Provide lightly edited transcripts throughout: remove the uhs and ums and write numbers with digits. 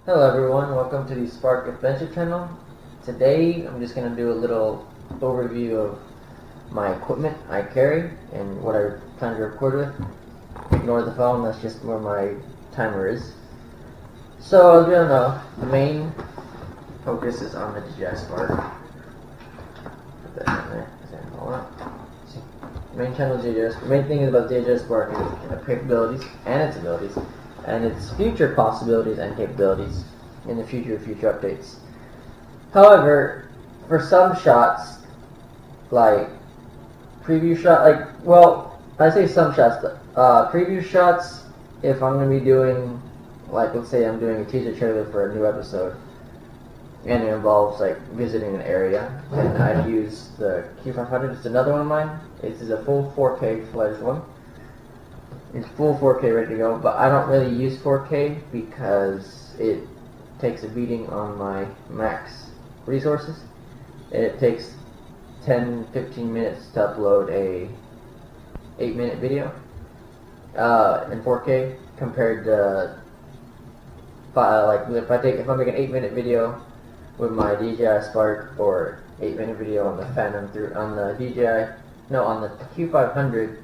Hello everyone, welcome to the Spark Adventure channel. Today I'm just going to do a little overview of my equipment I carry and what I plan to record with. Ignore the phone, that's just where my timer is. So as you all know, the main focus is on the DJI Spark. Put that in there. The main channel is DJI. The main thing is about DJI Spark is its capabilities and its abilities, and its future possibilities and capabilities in the future updates. However, for some shots, like preview shot, I say some shots, preview shots, if I'm going to be doing, like, let's say I'm doing a teaser trailer for a new episode, and it involves, like, visiting an area, then I'd use the Q500. It's another one of mine. This is a full 4K fledged one. It's full 4K ready to go, but I don't really use 4K because it takes a beating on my max resources. It takes 10-15 minutes to upload a 8-minute video in 4K compared to if I make an 8-minute video with my DJI Spark or 8-minute video on the Phantom on the Q500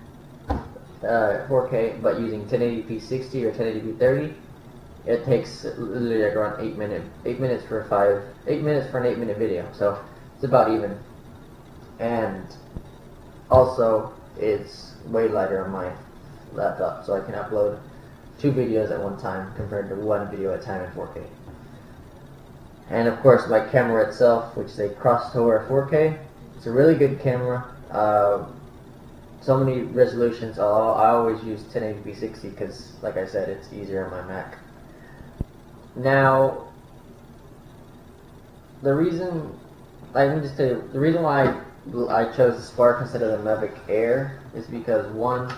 4K, but using 1080p 60 or 1080p 30, it takes literally like around 8 minutes for an 8-minute video. So it's about even. And also, it's way lighter on my laptop, so I can upload 2 videos at one time compared to 1 video at a time in 4K. And of course, my camera itself, which is a Crosstower 4K, it's a really good camera. So many resolutions. I always use 1080p 60 because, like I said, it's easier on my Mac. Now, the reason why I chose the Spark instead of the Mavic Air is because, one,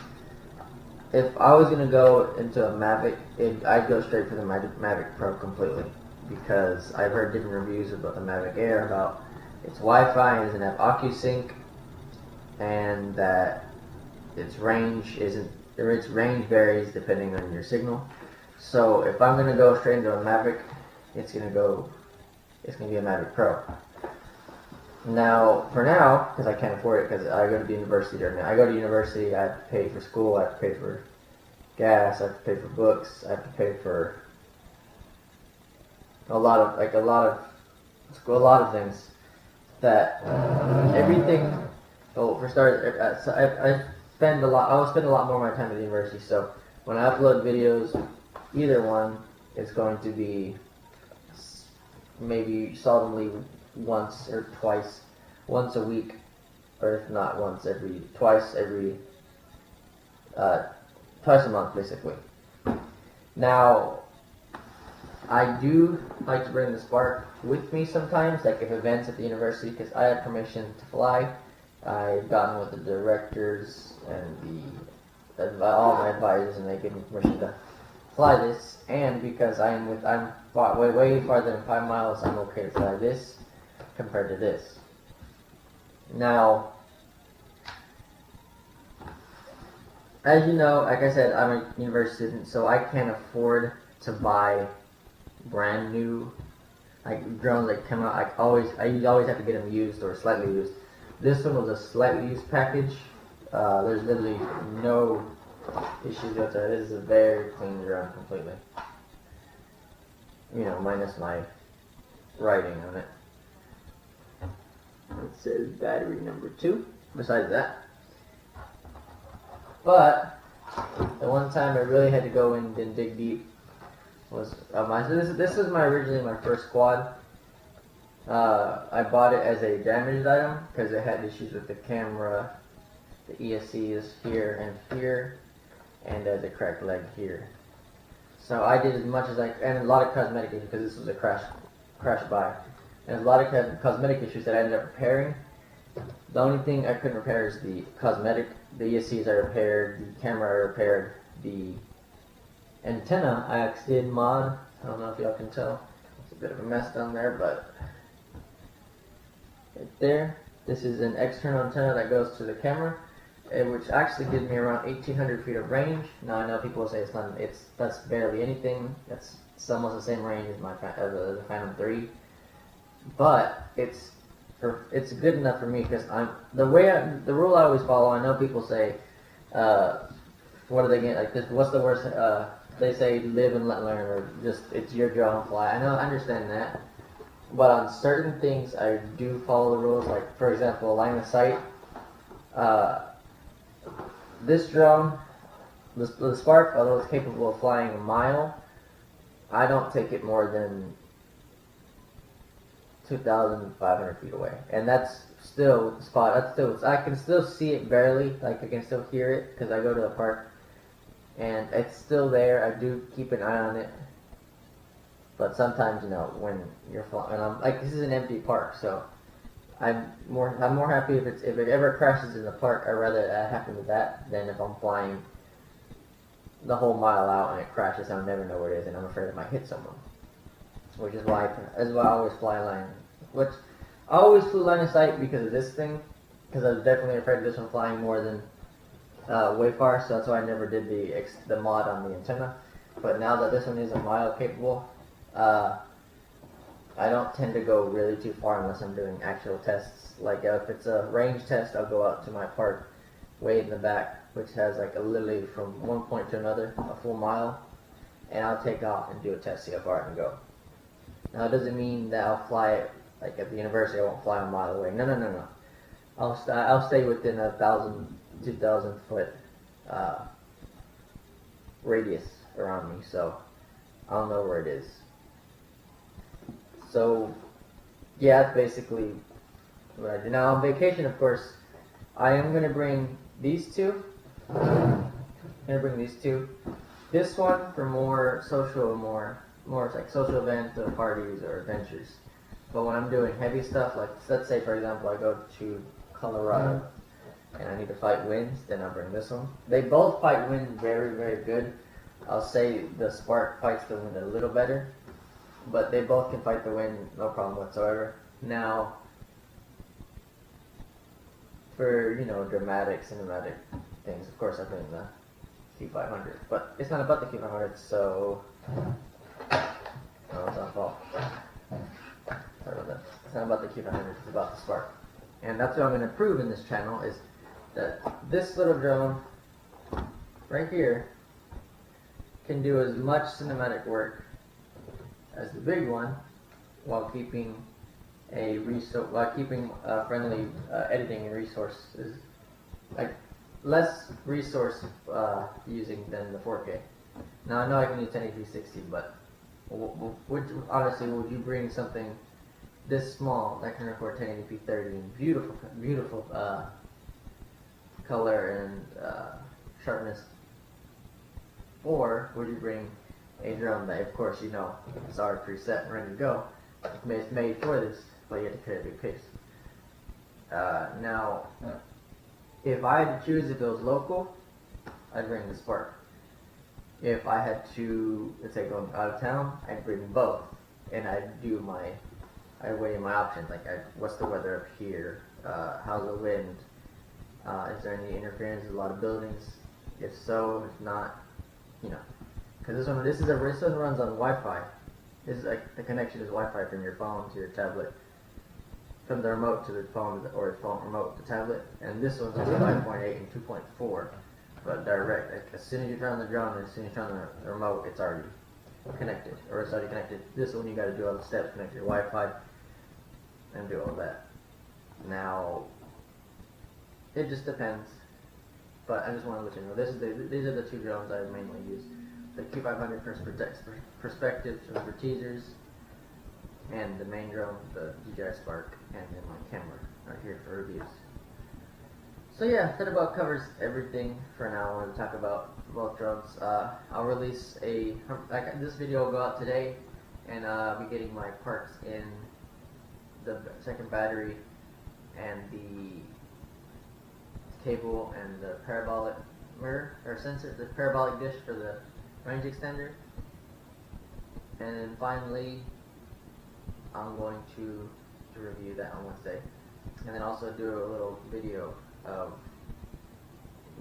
if I was going to go into a Mavic, I'd go straight for the Mavic Pro completely, because I've heard different reviews about the Mavic Air, about its Wi-Fi and doesn't have OcuSync, and that its range varies depending on your signal. So if I'm gonna go straight into a Mavic, it's gonna be a Mavic Pro. Now, because I can't afford it, because I go to university right now. I go to university, I have to pay for school, I have to pay for gas, I have to pay for books, I have to pay for a lot of things. That everything. Oh, for starters, I will spend a lot more of my time at the university. So when I upload videos, either one is going to be maybe seldomly once or once a week, or if not twice a month, basically. Now, I do like to bring the Spark with me sometimes, like if events at the university, because I have permission to fly. I've gotten with the directors and all my advisors, and they give me permission to fly this. And because I'm way farther than 5 miles, I'm okay to fly this compared to this. Now, as you know, like I said, I'm a university student, so I can't afford to buy brand new drones that come out. I always have to get them used or slightly used. This one was a slightly used package. There's literally no issues with it. This is a very clean drone completely. Minus my writing on it. It says battery number 2. Besides that. But the one time I really had to go in and dig deep was this is originally my first quad. I bought it as a damaged item because it had issues with the camera. The ESC is here and here, and there's a cracked leg here. So I did as much as and a lot of cosmetic issues, because this was a crash buy, and a lot of cosmetic issues that I ended up repairing. The only thing I couldn't repair is the cosmetic. The ESCs I repaired, the camera I repaired, the antenna I actually did mod. I don't know if y'all can tell. It's a bit of a mess down there, but right there. This is an external antenna that goes to the camera, which actually gives me around 1,800 feet of range. Now I know people will say that's barely anything. It's almost the same range as the Phantom 3, but it's good enough for me because the rule I always follow. I know people say, what are they getting like this? What's the worst? They say live and let learn, or just it's your draw and fly. I understand that, but on certain things I do follow the rules. Like for example, line of sight. This drone, the Spark, although it's capable of flying a mile, I don't take it more than 2,500 feet away, and that's still the spot. I can still see it barely, like I can still hear it because I go to the park, and it's still there. I do keep an eye on it, but sometimes when you're flying, and I'm like, this is an empty park, so I'm more happy if it ever crashes in the park. I'd rather that happen with that than if I'm flying the whole mile out and it crashes. I'll never know where it is, and I'm afraid it might hit someone. Which is why I always fly line. Which I always flew line of sight because of this thing, because I was definitely afraid of this one flying more than way far. So that's why I never did the mod on the antenna. But now that this one is a mile capable, I don't tend to go really too far unless I'm doing actual tests. Like if it's a range test, I'll go out to my park way in the back, which has like literally from one point to another, a full mile, and I'll take off and do a test, see how far I can go. Now it doesn't mean that I'll fly it like at the university. I won't fly a mile away. No. I'll stay within 1,000, 2,000 foot radius around me, so I'll know where it is. So yeah, that's basically what I do. Now on vacation, of course, I am gonna bring these two. This one for more social, more like social events or parties or adventures. But when I'm doing heavy stuff, like let's say for example I go to Colorado and I need to fight winds, then I'll bring this one. They both fight wind very, very good. I'll say the Spark fights the wind a little better, but they both can fight the wind no problem whatsoever. Now for dramatic, cinematic things, of course I bring the Q500, but it's not about the Q500, so it's not fault. Sorry about that. It's not about the Q500, it's about the Spark. And that's what I'm going to prove in this channel, is that this little drone right here can do as much cinematic work as the big one while keeping friendly editing and resources, like less resource using than the 4K. Now I know I can use 1080p 60, but honestly, would you bring something this small that can record 1080p 30 and beautiful color and sharpness, or would you bring a drone that, of course, it's already preset and ready to go? It's made for this, but you have to create a big piece. Now, if I had to choose if it was local, I'd bring the Spark. If I had to, let's say, go out of town, I'd bring both, and I'd weigh my options. Like, what's the weather up here? How's the wind? Is there any interference with a lot of buildings? If so, if not, because this one runs on Wi-Fi. This is like the connection is Wi-Fi from your phone to your tablet, from the remote to the phone, or phone remote to tablet. And this one's only 5.8 and 2.4, but direct. Like, as soon as you turn on the drone and as soon as you turn on the remote, it's already connected, or it's already connected. This one you got to do all the steps, connect your Wi-Fi, and do all that. Now, it just depends. But I just want to let you know, these are the two drones I mainly use. The Q500 for perspective for teasers, and the main drone, the DJI Spark, and then my camera right here for reviews. So yeah, that about covers everything for now. I want to talk about both drones. I'll release this video will go out today, and I'll be getting my parts in the second battery and the cable and the parabolic mirror or sensor, the parabolic dish for the range extender, and then finally I'm going to review that on Wednesday, and then also do a little video of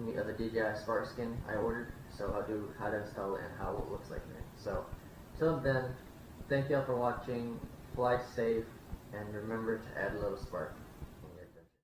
the DJI Spark skin I ordered. So I'll do how to install it and how it looks like in it. So till then, thank you all for watching. Fly safe and remember to add a little spark.